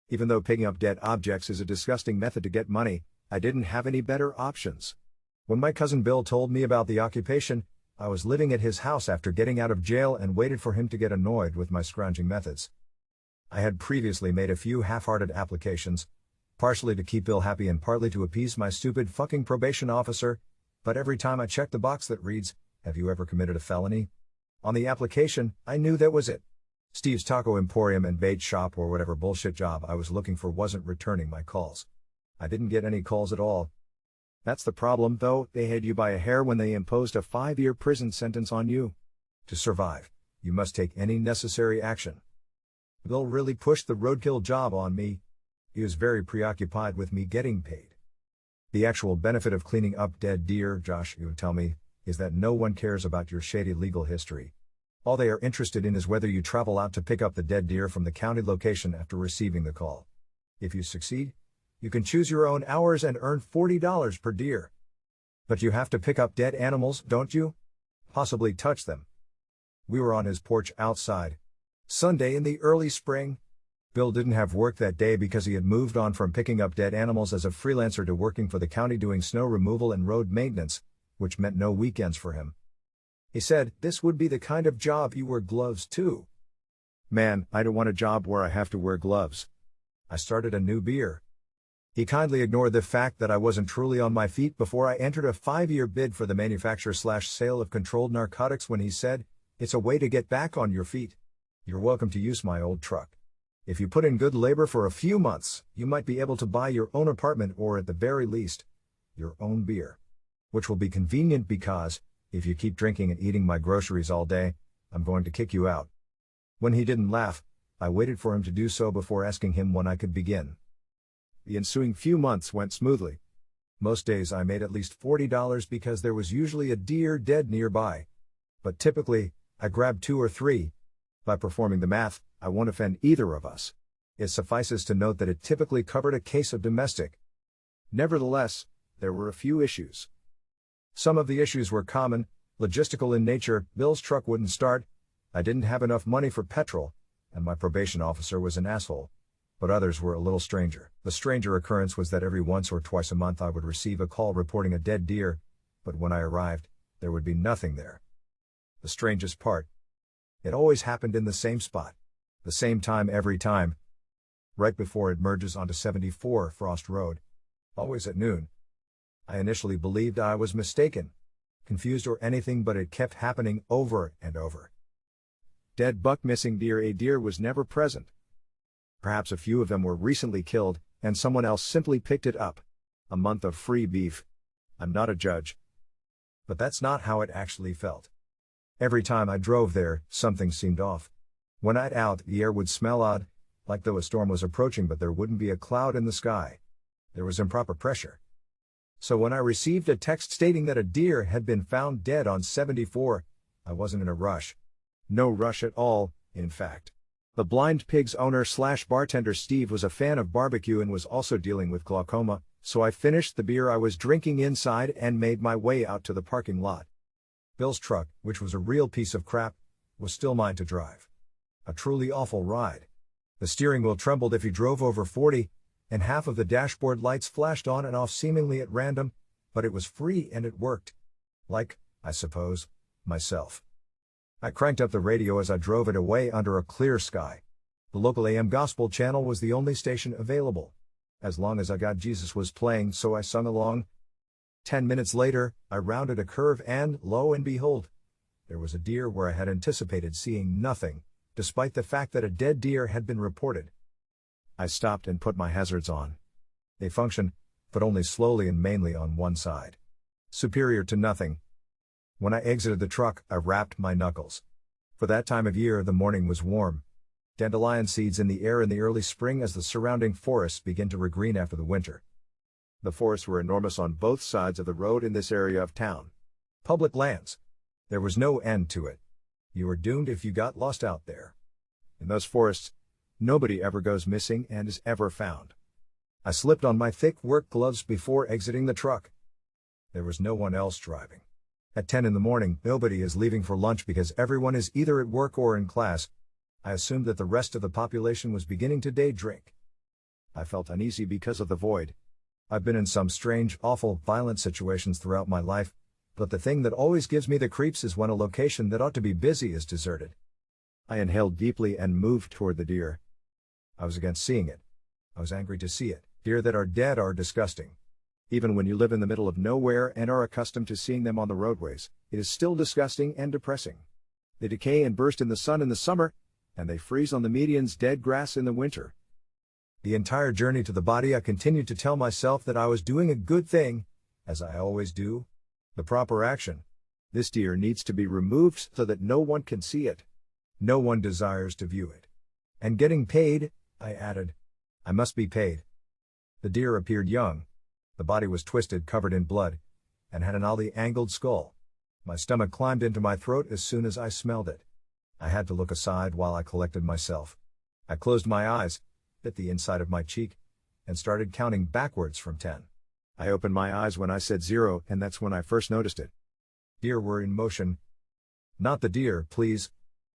Even though picking up dead objects is a disgusting method to get money, I didn't have any better options. When my cousin Bill told me about the occupation, I was living at his house after getting out of jail and waited for him to get annoyed with my scrounging methods. I had previously made a few half-hearted applications, partially to keep Bill happy and partly to appease my stupid fucking probation officer, but every time I checked the box that reads, "Have you ever committed a felony?" on the application, I knew that was it. Steve's Taco Emporium and bait shop or whatever bullshit job I was looking for wasn't returning my calls. I didn't get any calls at all. That's the problem though, they had you by a hair when they imposed a 5-year prison sentence on you. To survive, you must take any necessary action. Bill really pushed the roadkill job on me. He was very preoccupied with me getting paid. The actual benefit of cleaning up dead deer, Josh, he would tell me, is that no one cares about your shady legal history. All they are interested in is whether you travel out to pick up the dead deer from the county location after receiving the call. If you succeed, you can choose your own hours and earn $40 per deer. But you have to pick up dead animals, don't you? Possibly touch them. We were on his porch outside. Sunday in the early spring. Bill didn't have work that day because he had moved on from picking up dead animals as a freelancer to working for the county doing snow removal and road maintenance, which meant no weekends for him. He said, "This would be the kind of job you wear gloves too." Man, I don't want a job where I have to wear gloves. I started a new beer. He kindly ignored the fact that I wasn't truly on my feet before I entered a 5-year bid for the manufacture/sale of controlled narcotics when he said, "It's a way to get back on your feet. You're welcome to use my old truck. If you put in good labor for a few months, you might be able to buy your own apartment or at the very least, your own beer. Which will be convenient because, if you keep drinking and eating my groceries all day, I'm going to kick you out." When he didn't laugh, I waited for him to do so before asking him when I could begin. The ensuing few months went smoothly. Most days I made at least $40 because there was usually a deer dead nearby. But typically, I grabbed 2 or 3. By performing the math, I won't offend either of us. It suffices to note that it typically covered a case of domestic. Nevertheless, there were a few issues. Some of the issues were common, logistical in nature. Bill's truck wouldn't start, I didn't have enough money for petrol, and my probation officer was an asshole. But others were a little stranger. The stranger occurrence was that every once or twice a month I would receive a call reporting a dead deer, but when I arrived, there would be nothing there. The strangest part. It always happened in the same spot. The same time every time. Right before it merges onto 74 Frost Road. Always at noon. I initially believed I was mistaken, confused or anything, but it kept happening over and over. Dead buck, missing deer. A deer was never present. Perhaps a few of them were recently killed, and someone else simply picked it up. A month of free beef. I'm not a judge. But that's not how it actually felt. Every time I drove there, something seemed off. When I'd out, the air would smell odd, like though a storm was approaching, but there wouldn't be a cloud in the sky. There was improper pressure. So when I received a text stating that a deer had been found dead on 74, I wasn't in a rush. No rush at all, in fact. The Blind Pig's owner/bartender Steve was a fan of barbecue and was also dealing with glaucoma, so I finished the beer I was drinking inside and made my way out to the parking lot. Bill's truck, which was a real piece of crap, was still mine to drive. A truly awful ride. The steering wheel trembled if he drove over 40, and half of the dashboard lights flashed on and off seemingly at random, but it was free and it worked. Like, I suppose, myself. I cranked up the radio as I drove it away under a clear sky. The local AM gospel channel was the only station available. As long as I Got Jesus was playing, so I sung along. 10 minutes later, I rounded a curve and, lo and behold, there was a deer where I had anticipated seeing nothing, despite the fact that a dead deer had been reported. I stopped and put my hazards on. They function, but only slowly and mainly on one side. Superior to nothing. When I exited the truck, I rapped my knuckles. For that time of year, the morning was warm. Dandelion seeds in the air in the early spring as the surrounding forests begin to regreen after the winter. The forests were enormous on both sides of the road in this area of town. Public lands. There was no end to it. You were doomed if you got lost out there. In those forests, nobody ever goes missing and is ever found. I slipped on my thick work gloves before exiting the truck. There was no one else driving. At 10 in the morning, nobody is leaving for lunch because everyone is either at work or in class. I assumed that the rest of the population was beginning to day drink. I felt uneasy because of the void. I've been in some strange, awful, violent situations throughout my life, but the thing that always gives me the creeps is when a location that ought to be busy is deserted. I inhaled deeply and moved toward the deer. I was against seeing it. I was angry to see it. Deer that are dead are disgusting. Even when you live in the middle of nowhere and are accustomed to seeing them on the roadways, it is still disgusting and depressing. They decay and burst in the sun in the summer, and they freeze on the median's dead grass in the winter. The entire journey to the body I continued to tell myself that I was doing a good thing, as I always do. The proper action. This deer needs to be removed so that no one can see it. No one desires to view it. And getting paid, I added. I must be paid. The deer appeared young. The body was twisted, covered in blood, and had an oddly angled skull. My stomach climbed into my throat as soon as I smelled it. I had to look aside while I collected myself. I closed my eyes, bit the inside of my cheek, and started counting backwards from 10. I opened my eyes when I said 0, and that's when I first noticed it. Deer were in motion. Not the deer, please.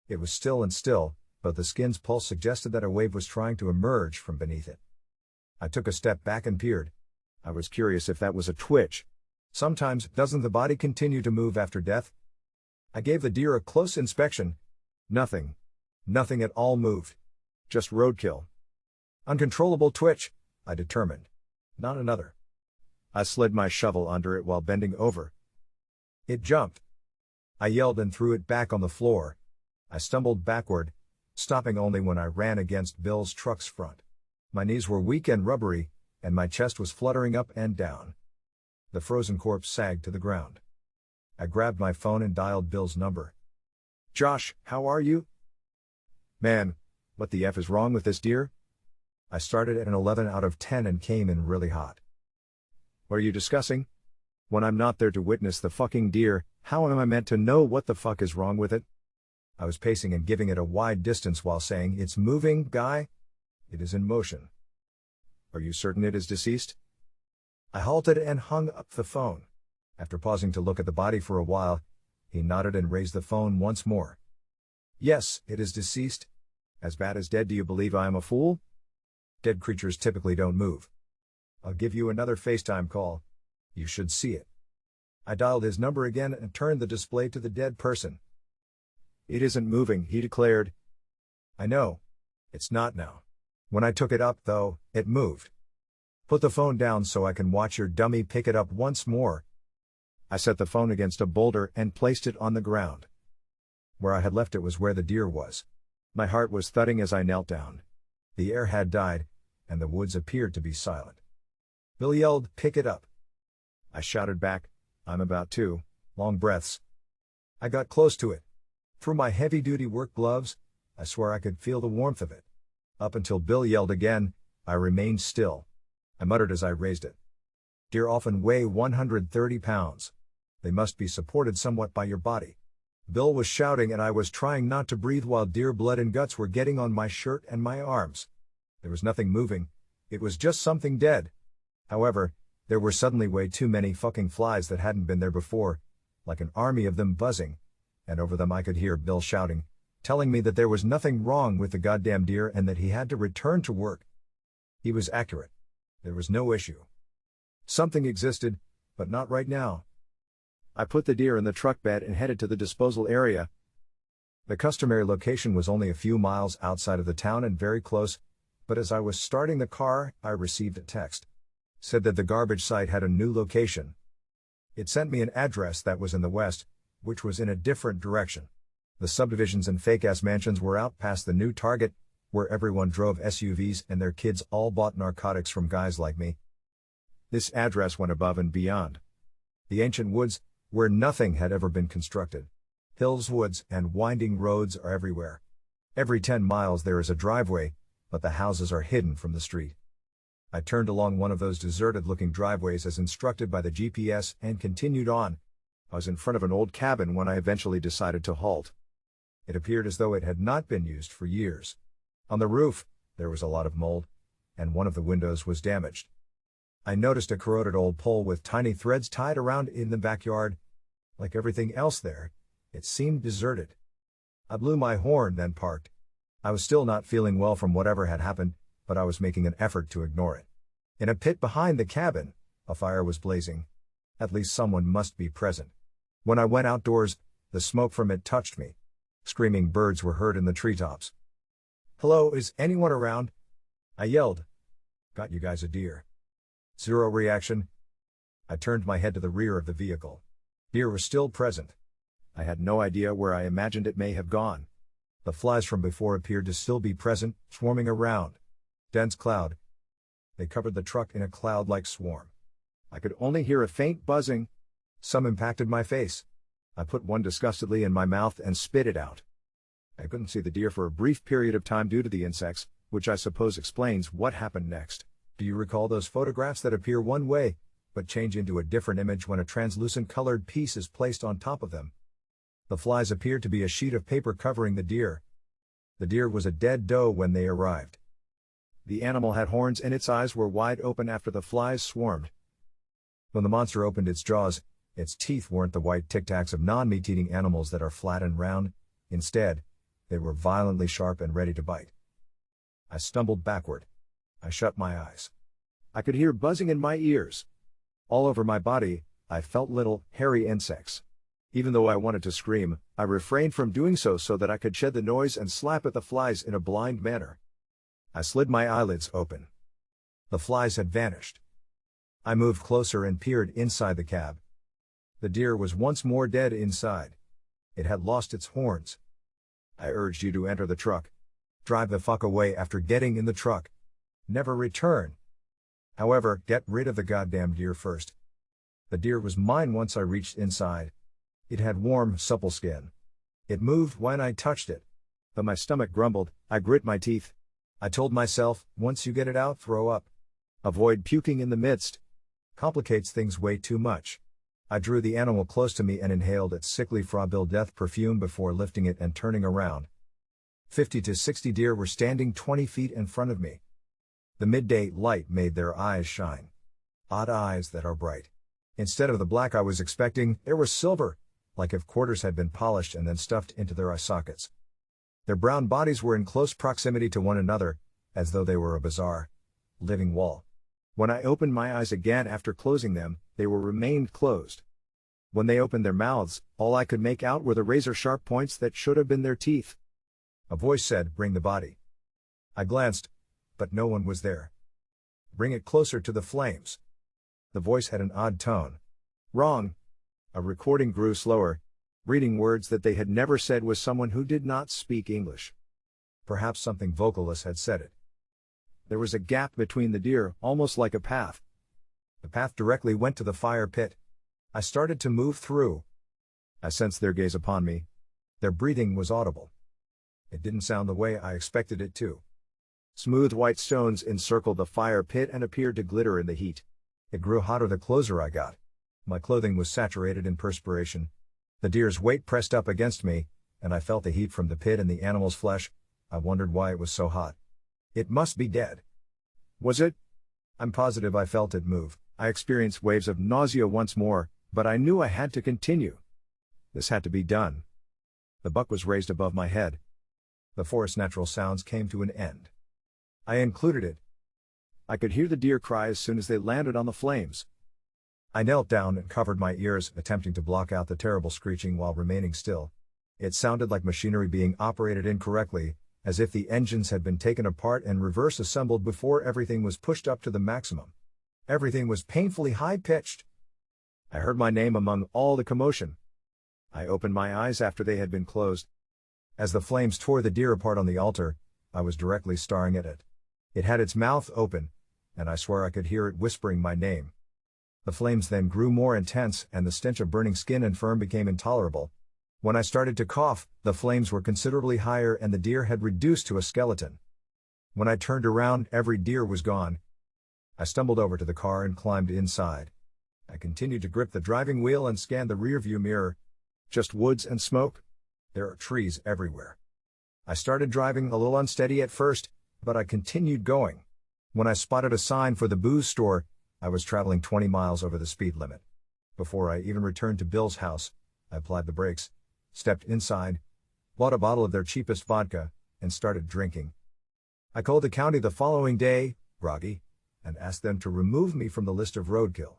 It was still and still, but the skin's pulse suggested that a wave was trying to emerge from beneath it. I took a step back and peered. I was curious if that was a twitch. Sometimes, doesn't the body continue to move after death? I gave the deer a close inspection. Nothing. Nothing at all moved. Just roadkill. Uncontrollable twitch, I determined. Not another. I slid my shovel under it while bending over. It jumped. I yelled and threw it back on the floor. I stumbled backward, stopping only when I ran against Bill's truck's front. My knees were weak and rubbery, and my chest was fluttering up and down. The frozen corpse sagged to the ground. I grabbed my phone and dialed Bill's number. "Josh, how are you?" "Man, what the F is wrong with this deer?" I started at an 11 out of 10 and came in really hot. "What are you discussing? When I'm not there to witness the fucking deer, how am I meant to know what the fuck is wrong with it?" I was pacing and giving it a wide distance while saying, "It's moving, guy. It is in motion." "Are you certain it is deceased?" I halted and hung up the phone. After pausing to look at the body for a while, he nodded and raised the phone once more. "Yes, it is deceased. As bad as dead. Do you believe I am a fool? Dead creatures typically don't move. I'll give you another FaceTime call. You should see it." I dialed his number again and turned the display to the dead person. "It isn't moving," he declared. "I know. It's not now. When I took it up, though, it moved. Put the phone down so I can watch your dummy pick it up once more." I set the phone against a boulder and placed it on the ground. Where I had left it was where the deer was. My heart was thudding as I knelt down. The air had died, and the woods appeared to be silent. Bill yelled, "Pick it up." I shouted back, "I'm about to." Long breaths. I got close to it. Through my heavy-duty work gloves, I swear I could feel the warmth of it. Up until Bill yelled again, I remained still. I muttered as I raised it. Deer often weigh 130 pounds. They must be supported somewhat by your body. Bill was shouting and I was trying not to breathe while deer blood and guts were getting on my shirt and my arms. There was nothing moving. It was just something dead. However, there were suddenly way too many fucking flies that hadn't been there before, like an army of them buzzing, and over them I could hear Bill shouting, telling me that there was nothing wrong with the goddamn deer and that he had to return to work. He was accurate. There was no issue. Something existed, but not right now. I put the deer in the truck bed and headed to the disposal area. The customary location was only a few miles outside of the town and very close, but as I was starting the car, I received a text. Said that the garbage site had a new location. It sent me an address that was in the west, which was in a different direction. The subdivisions and fake-ass mansions were out past the new target, where everyone drove SUVs and their kids all bought narcotics from guys like me. This address went above and beyond. The ancient woods, where nothing had ever been constructed. Hills, woods, and winding roads are everywhere. Every 10 miles there is a driveway, but the houses are hidden from the street. I turned along one of those deserted-looking driveways as instructed by the GPS and continued on. I was in front of an old cabin when I eventually decided to halt. It appeared as though it had not been used for years. On the roof, there was a lot of mold, and one of the windows was damaged. I noticed a corroded old pole with tiny threads tied around in the backyard. Like everything else there, it seemed deserted. I blew my horn, then parked. I was still not feeling well from whatever had happened, but I was making an effort to ignore it. In a pit behind the cabin, a fire was blazing. At least someone must be present. When I went outdoors, the smoke from it touched me. Screaming birds were heard in the treetops. "Hello, is anyone around?" I yelled. "Got you guys a deer." Zero reaction. I turned my head to the rear of the vehicle. Deer was still present. I had no idea where I imagined it may have gone. The flies from before appeared to still be present, swarming around. Dense cloud. They covered the truck in a cloud-like swarm. I could only hear a faint buzzing. Some impacted my face. I put one disgustedly in my mouth and spit it out. I couldn't see the deer for a brief period of time due to the insects, which I suppose explains what happened next. Do you recall those photographs that appear one way, but change into a different image when a translucent colored piece is placed on top of them? The flies appeared to be a sheet of paper covering the deer. The deer was a dead doe when they arrived. The animal had horns and its eyes were wide open after the flies swarmed. When the monster opened its jaws, its teeth weren't the white tic-tacs of non-meat-eating animals that are flat and round. Instead, they were violently sharp and ready to bite. I stumbled backward. I shut my eyes. I could hear buzzing in my ears. All over my body, I felt little, hairy insects. Even though I wanted to scream, I refrained from doing so that I could shed the noise and slap at the flies in a blind manner. I slid my eyelids open. The flies had vanished. I moved closer and peered inside the cab. The deer was once more dead inside. It had lost its horns. I urged you to enter the truck. Drive the fuck away after getting in the truck. Never return. However, get rid of the goddamn deer first. The deer was mine once I reached inside. It had warm, supple skin. It moved when I touched it. Though my stomach grumbled, I grit my teeth. I told myself, once you get it out, throw up. Avoid puking in the midst. Complicates things way too much. I drew the animal close to me and inhaled its sickly fragile death perfume before lifting it and turning around. 50 to 60 deer were standing 20 feet in front of me. The midday light made their eyes shine. Odd eyes that are bright. Instead of the black I was expecting, there was silver, like if quarters had been polished and then stuffed into their eye sockets. Their brown bodies were in close proximity to one another, as though they were a bizarre, living wall. When I opened my eyes again after closing them, they remained closed. When they opened their mouths, all I could make out were the razor-sharp points that should have been their teeth. A voice said, "Bring the body." I glanced, but no one was there. "Bring it closer to the flames." The voice had an odd tone. "Wrong." A recording grew slower, reading words that they had never said with someone who did not speak English. Perhaps something vocalist had said it. There was a gap between the deer, almost like a path. The path directly went to the fire pit. I started to move through. I sensed their gaze upon me. Their breathing was audible. It didn't sound the way I expected it to. Smooth white stones encircled the fire pit and appeared to glitter in the heat. It grew hotter the closer I got. My clothing was saturated in perspiration. The deer's weight pressed up against me, and I felt the heat from the pit and the animal's flesh. I wondered why it was so hot. It must be dead. Was it? I'm positive I felt it move. I experienced waves of nausea once more, but I knew I had to continue. This had to be done. The buck was raised above my head. The forest's natural sounds came to an end. I included it. I could hear the deer cry as soon as they landed on the flames. I knelt down and covered my ears, attempting to block out the terrible screeching while remaining still. It sounded like machinery being operated incorrectly, as if the engines had been taken apart and reverse assembled before everything was pushed up to the maximum. Everything was painfully high-pitched. I heard my name among all the commotion. I opened my eyes after they had been closed. As the flames tore the deer apart on the altar, I was directly staring at it. It had its mouth open, and I swear I could hear it whispering my name. The flames then grew more intense and the stench of burning skin and fur became intolerable. When I started to cough, the flames were considerably higher and the deer had reduced to a skeleton. When I turned around, every deer was gone. I stumbled over to the car and climbed inside. I continued to grip the driving wheel and scan the rearview mirror. Just woods and smoke. There are trees everywhere. I started driving a little unsteady at first, but I continued going. When I spotted a sign for the booze store, I was traveling 20 miles over the speed limit. Before I even returned to Bill's house, I applied the brakes, stepped inside, bought a bottle of their cheapest vodka, and started drinking. I called the county the following day, groggy, and asked them to remove me from the list of roadkill.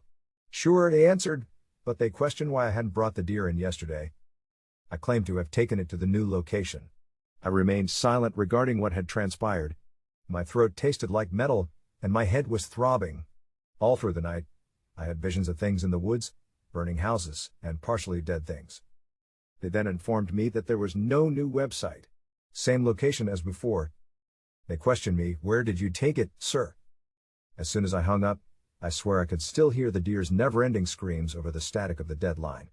Sure, they answered, but they questioned why I hadn't brought the deer in yesterday. I claimed to have taken it to the new location. I remained silent regarding what had transpired. My throat tasted like metal, and my head was throbbing. All through the night, I had visions of things in the woods, burning houses, and partially dead things. They then informed me that there was no new website. Same location as before. They questioned me, "Where did you take it, sir?" As soon as I hung up, I swear I could still hear the deer's never-ending screams over the static of the dead line.